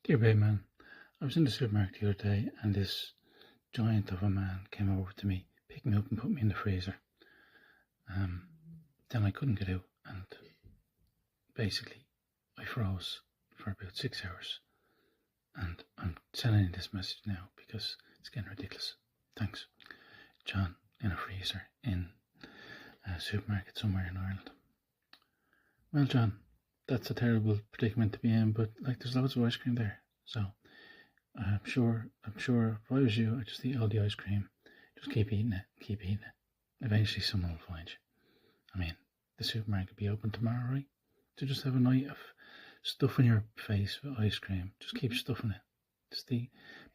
Dear babe man, I was in the supermarket the other day and this giant of a man came over to me, picked me up and put me in the freezer. Then I couldn't get out and basically I froze for about 6 hours. And I'm sending you this message now because it's getting ridiculous. Thanks. John, in a freezer in a supermarket somewhere in Ireland. Well, John, that's a terrible predicament to be in, but there's loads of ice cream there. So I'm sure if I was you, I'd just eat all the ice cream. Just keep eating it. Eventually someone will find you. I mean, the supermarket will be open tomorrow, right? So just have a night of stuffing your face with ice cream. Just keep stuffing it. Just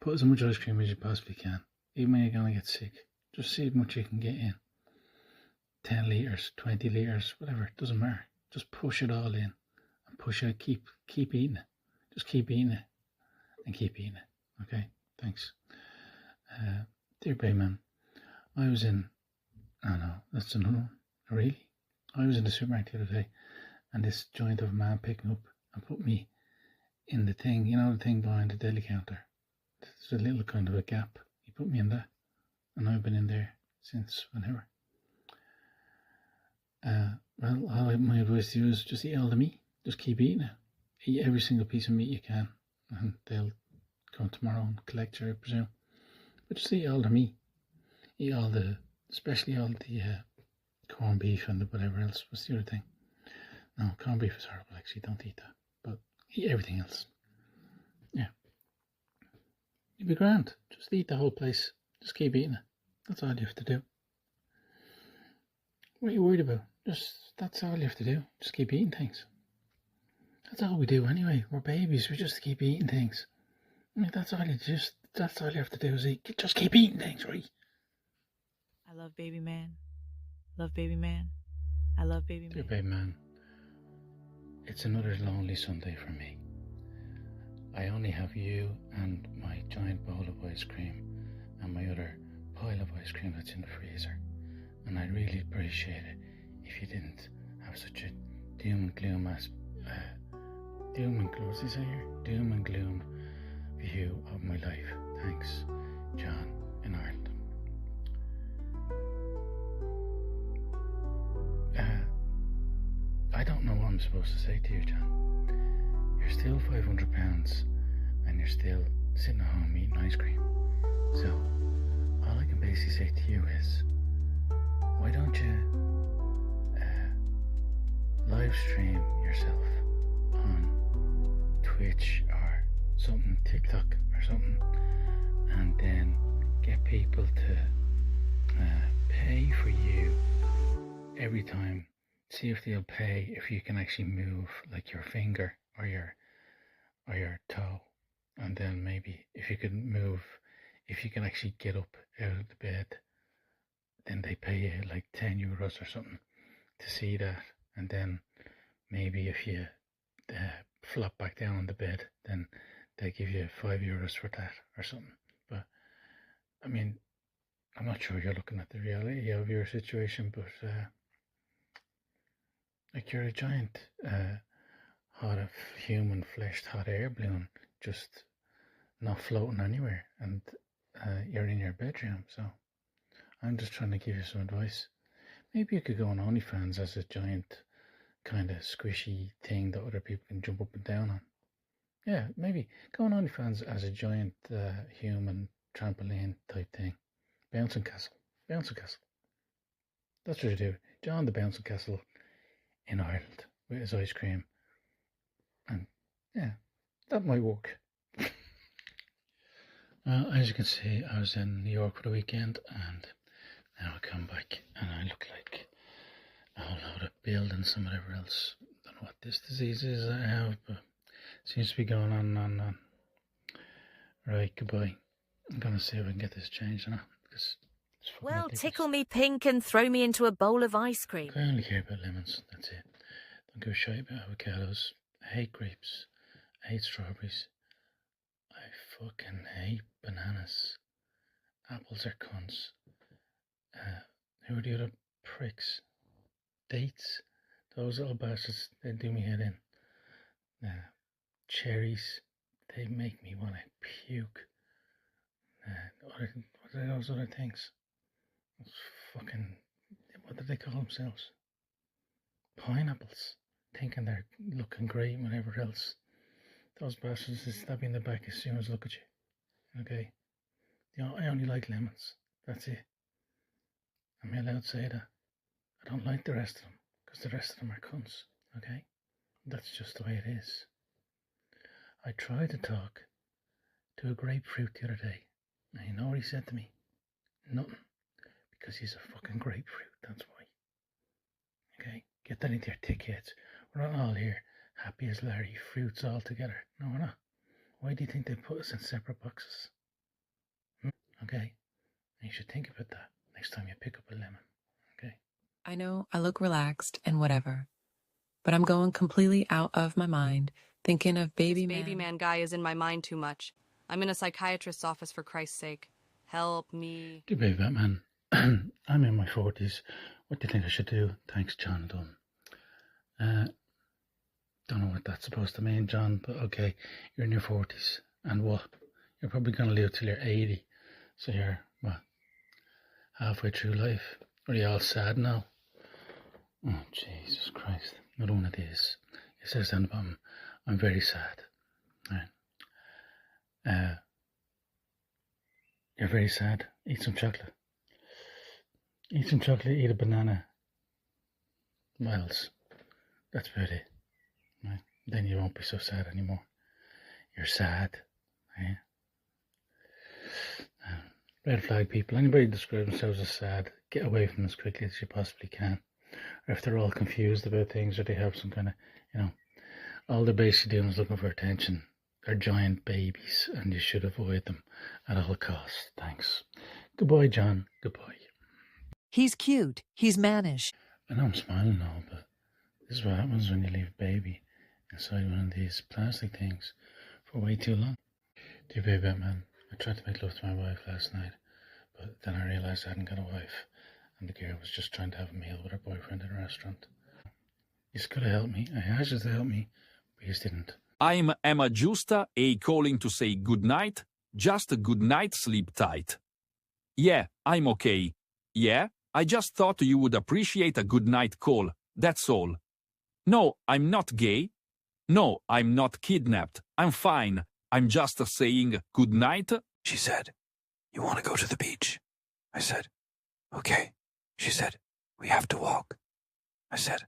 put as much ice cream as you possibly can. Even when you're going to get sick. Just see how much you can get in. 10 litres, 20 litres, whatever, it doesn't matter. Just push it all in. And push it, keep eating it. Just keep eating it. And keep eating it. Okay? Thanks. Dear Bayman, I was in... Oh no, that's another one. Really? I was in the supermarket the other day and this giant of a man picked me up and put me in the thing, the thing behind the deli counter. There's a little kind of a gap. He put me in that and I've been in there since whenever. Well, my advice to you is just eat all the meat. Just keep eating it. Eat every single piece of meat you can and they'll come tomorrow and collect you, I presume. But just eat all the meat. Eat especially all the corned beef and whatever else. What's the other thing? No, corned beef is horrible actually, don't eat that. But eat everything else. Yeah. You'll be grand. Just eat the whole place. Just keep eating it. That's all you have to do. What are you worried about? That's all you have to do. Just keep eating things. That's all we do anyway. We're babies. We just keep eating things. I mean, that's all you have to do is eat. Just keep eating things, right? I love baby man. Love baby man. I love baby man. Dear baby man, it's another lonely Sunday for me. I only have you and my giant bowl of ice cream and my other pile of ice cream that's in the freezer. And I'd really appreciate it if you didn't have such a doom and gloom view of my life. Thanks, John in Ireland. I don't know what I'm supposed to say to you, John. You're still 500 pounds and you're still sitting at home eating ice cream. So all I can basically say to you is, why don't you live stream yourself on Twitch or something, TikTok or something, and then get people to pay for you every time. See if they'll pay if you can actually move like your finger or your toe, and then maybe if you can actually get up out of the bed, then they pay you like €10 or something to see that, and then maybe if you flop back down on the bed, then they give you €5 for that or something. But I mean, I'm not sure you're looking at the reality of your situation, but you're a giant human fleshed hot air balloon just not floating anywhere, and you're in your bedroom. So I'm just trying to give you some advice. Maybe you could go on OnlyFans as a giant kind of squishy thing that other people can jump up and down on. Yeah, maybe go on OnlyFans as a giant human trampoline type thing. Bouncing castle. That's what you do. John the bouncing castle in Ireland with his ice cream. And yeah, that might work. As you can see, I was in New York for the weekend and now I come back and I look like a whole load of buildings and whatever else. Don't know what this disease is I have, but it seems to be going on and on. Right, goodbye. I'm going to see if I can get this changed now. Well, tickle me pink and throw me into a bowl of ice cream. I only care about lemons, that's it. Don't give a shit about avocados. I hate grapes. I hate strawberries. I fucking hate bananas. Apples are cunts. Who are the other pricks? Dates. Those little bastards, they do me head in. Cherries. They make me want to puke. What are those other things? Those fucking, what do they call themselves? Pineapples. Thinking they're looking great and whatever else. Those bastards will stab you in the back as soon as I look at you. Okay? I only like lemons. That's it. Am I allowed to say that? I don't like the rest of them, because the rest of them are cunts. Okay? That's just the way it is. I tried to talk to a grapefruit the other day, and you know what he said to me? Nothing. Because he's a fucking grapefruit, that's why. Okay? Get that into your thick heads. We're not all here happy as Larry, fruits all together. No, we're not. Why do you think they put us in separate boxes? Okay? And you should think about that next time you pick up a lemon. Okay? I know I look relaxed and whatever, but I'm going completely out of my mind thinking of baby man. Baby man guy is in my mind too much. I'm in a psychiatrist's office, for Christ's sake. Help me. Do baby man. I'm in my 40s. What do you think I should do? Thanks, John Dunn. Don't know what that's supposed to mean, John, but okay, you're in your 40s. And what? You're probably going to live till you're 80. So you're, what, halfway through life? Are you all sad now? Oh, Jesus Christ. Not one of these. It says down the bottom, I'm very sad. Right. You're very sad. Eat some chocolate. Eat some chocolate, eat a banana. What else? That's about it. Right? Then you won't be so sad anymore. You're sad. Right? Red flag people. Anybody who describes themselves as sad, get away from them as quickly as you possibly can. Or if they're all confused about things, or they have some kind of, all they're basically doing is looking for attention. They're giant babies, and you should avoid them at all costs. Thanks. Goodbye, John. Goodbye. He's cute. He's mannish. I know I'm smiling now, but this is what happens when you leave a baby inside one of these plastic things for way too long. Dear baby Batman, I tried to make love to my wife last night, but then I realised I hadn't got a wife, and the girl was just trying to have a meal with her boyfriend in a restaurant. You could have helped me. I asked you to help me, but you didn't. I'm Emma Justa, calling to say good night. Just a good night, sleep tight. Yeah, I'm okay. Yeah, I just thought you would appreciate a good night call, that's all. No, I'm not gay. No, I'm not kidnapped. I'm fine. I'm just saying good night. She said, you want to go to the beach? I said, okay. She said, we have to walk. I said,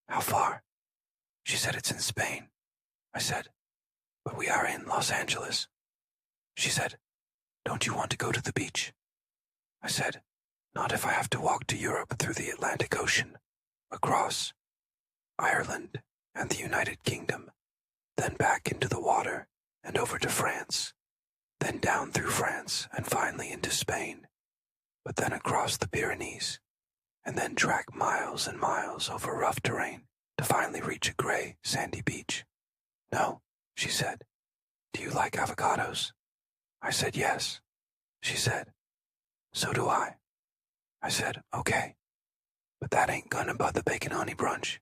how far? She said, it's in Spain. I said, but we are in Los Angeles. She said, don't you want to go to the beach? I said, not if I have to walk to Europe through the Atlantic Ocean, across Ireland and the United Kingdom, then back into the water and over to France, then down through France and finally into Spain, but then across the Pyrenees, and then track miles and miles over rough terrain to finally reach a gray, sandy beach. No, she said. Do you like avocados? I said yes. She said, so do I. I said, okay, but that ain't gonna butt the bacon honey brunch.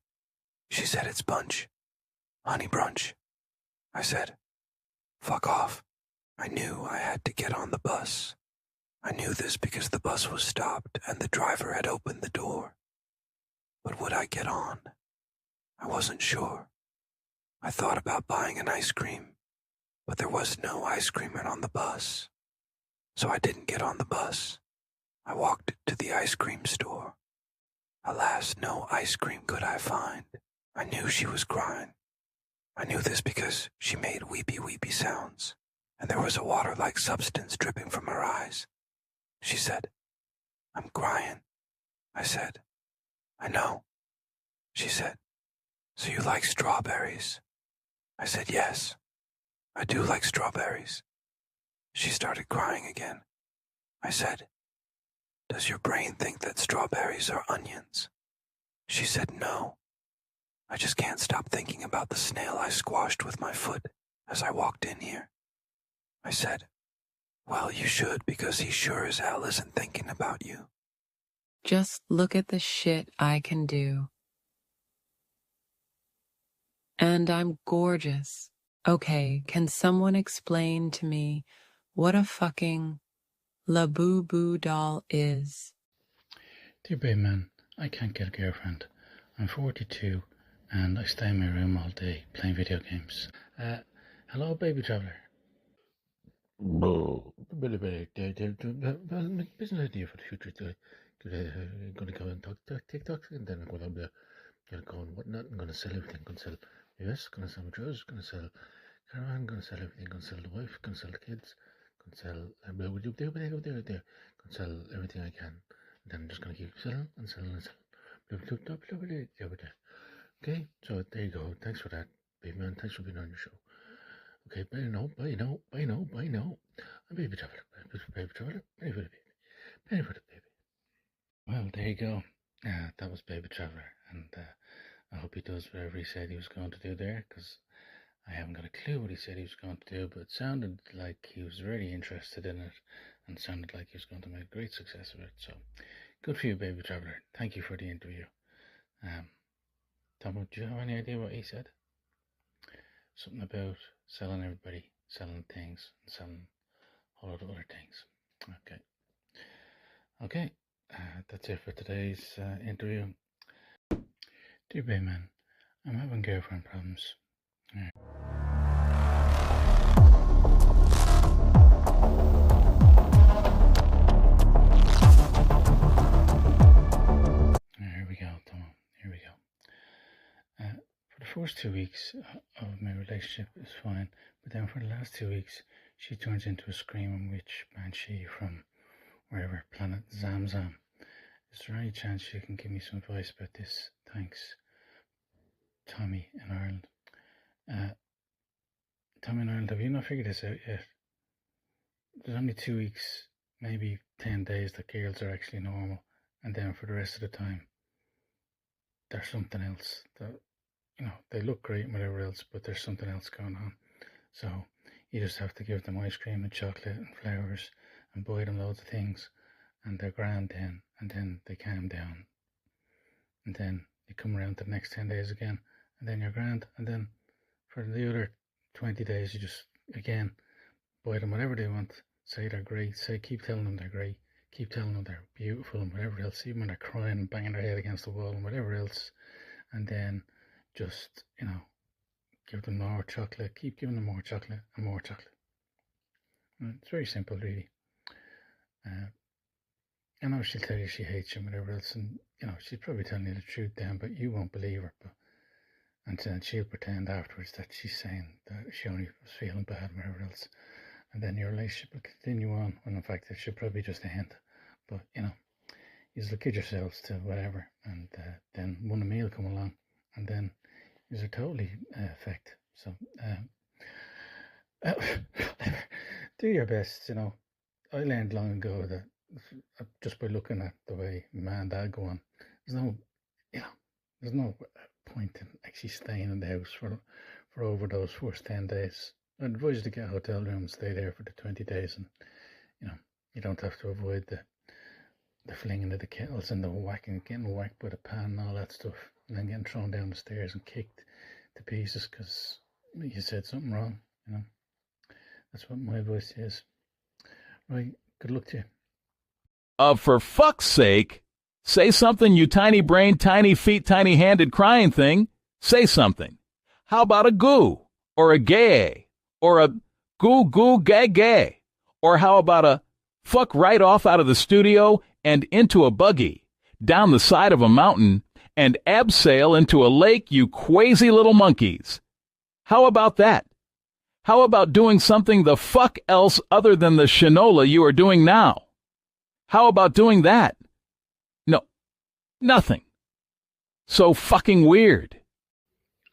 She said it's bunch. Honey brunch. I said, fuck off. I knew I had to get on the bus. I knew this because the bus was stopped and the driver had opened the door. But would I get on? I wasn't sure. I thought about buying an ice cream, but there was no ice cream on the bus. So I didn't get on the bus. I walked to the ice cream store. Alas, no ice cream could I find. I knew she was crying. I knew this because she made weepy weepy sounds, and there was a water-like substance dripping from her eyes. She said, I'm crying. I said, I know. She said, so you like strawberries? I said, yes, I do like strawberries. She started crying again. I said, does your brain think that strawberries are onions? She said, no. I just can't stop thinking about the snail I squashed with my foot as I walked in here. I said, well, you should, because he sure as hell isn't thinking about you. Just look at the shit I can do. And I'm gorgeous. Okay, can someone explain to me what a fucking Labubu doll is? Dear baby man, I can't get a girlfriend. I'm 42 and I stay in my room all day playing video games. Hello, baby traveler. Business idea for the future. Gonna go and talk TikTok, and then I'm gonna go and whatnot. I'm gonna sell everything. Gonna sell US. Gonna sell my trousers. Gonna sell caravan. Gonna sell everything. Gonna sell the wife. Gonna sell the kids. Gonna sell. Gonna sell everything I can. And then I'm just gonna keep selling and selling and selling. Okay, so there you go. Thanks for that, baby man. Thanks for being on your show. Okay, bye now, bye now, bye now, bye now. I'm baby traveler, baby traveler, baby for the baby, baby for the baby. Well, there you go. That was Baby Traveler, and I hope he does whatever he said he was going to do there, because I haven't got a clue what he said he was going to do, but it sounded like he was really interested in it, and sounded like he was going to make a great success of it. So, good for you, Baby Traveler. Thank you for the interview. Tom, do you have any idea what he said? Something about selling everybody, selling things, and selling a lot of other things. Okay, that's it for today's interview. Dear Bayman, I'm having girlfriend problems. Here we go, Tom. Here we go. For the first 2 weeks of my relationship is fine, but then for the last 2 weeks, she turns into a screaming witch banshee from wherever, planet Zamzam. Is there any chance you can give me some advice about this? Thanks, Tommy in Ireland. Tommy in Ireland, have you not figured this out yet? There's only 2 weeks, maybe 10 days that girls are actually normal, and then for the rest of the time, there's something else. That, they look great and whatever else, but there's something else going on. So you just have to give them ice cream and chocolate and flowers and buy them loads of things, and they're grand then, and then they calm down, and then you come around to the next 10 days again, and then you're grand, and then for the other 20 days you just again buy them whatever they want, say they're great, keep telling them they're great, keep telling them they're beautiful and whatever else, even when they're crying and banging their head against the wall and whatever else, and then just give them more chocolate, keep giving them more chocolate and more chocolate. And it's very simple, really. I know she'll tell you she hates you and whatever else, and she's probably telling you the truth then, but you won't believe her. And then she'll pretend afterwards that she's saying that she only was feeling bad and whatever else, and then your relationship will continue on, when in fact it should probably just end. But you will kid yourselves to whatever, and then one meal come along, and then you're totally affect. So do your best. I learned long ago that just by looking at the way mom and dad go on, there's no point in actually staying in the house for over those first 10 days. I'd advise you to get a hotel room and stay there for the 20 days, and you don't have to avoid the flinging of the kettles and the getting whacked by the pan and all that stuff, and then getting thrown down the stairs and kicked to pieces because you said something wrong. That's what my advice is. Right, good luck to you. For fuck's sake, say something, you tiny brain, tiny feet, tiny handed crying thing. Say something. How about a goo, or a gay, or a goo goo gay gay? Or how about a fuck right off out of the studio and into a buggy, down the side of a mountain, and abseil into a lake, you crazy little monkeys? How about that? How about doing something the fuck else other than the shinola you are doing now? How about doing that? No, nothing. So fucking weird.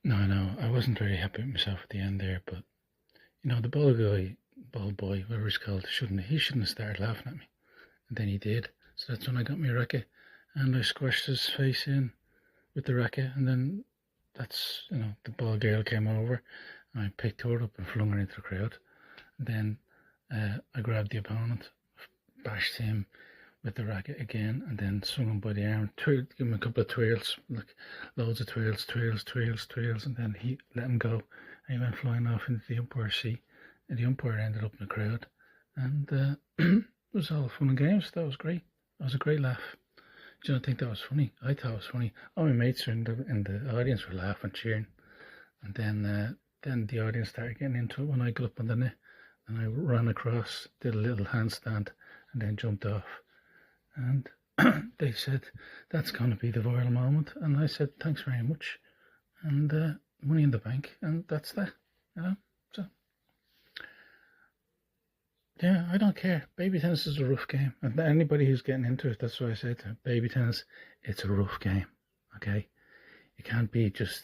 No, I wasn't very happy with myself at the end there, but the bald boy, whatever he's called, he shouldn't have started laughing at me, and then he did. So that's when I got my racket, and I squashed his face in with the racket, and then that's the bald girl came over, and I picked her up and flung her into the crowd. And then I grabbed the opponent, bashed him with the racket again, and then swung him by the arm, give him a couple of twirls, like loads of twirls, and then he let him go, and he went flying off into the umpire's seat, and the umpire ended up in the crowd, and it was all fun and games. That was great. That was a great laugh. Do you not think that was funny? I thought it was funny. All my mates in the audience were laughing, cheering, and then the audience started getting into it when I got up on the net, and I ran across, did a little handstand, and then jumped off. And they said, that's going to be the viral moment. And I said, thanks very much. And money in the bank. And that's that, you know. So, yeah, I don't care. Baby tennis is a rough game. And anybody who's getting into it, that's what I say to them. Baby tennis, it's a rough game, okay? You can't be just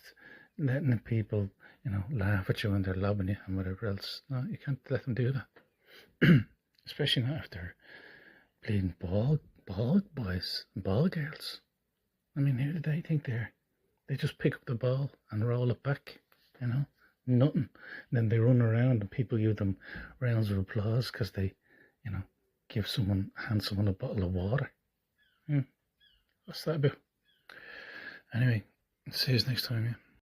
letting the people, you know, laugh at you when they're lobbing you and whatever else. No, you can't let them do that. Especially not after bleeding ball boys and ball girls. I mean, who do they think they are? They just pick up the ball and roll it back, you know, nothing. And then they run around and people give them rounds of applause because they, you know, hand someone a bottle of water. What's that about? Anyway, see you next time, yeah.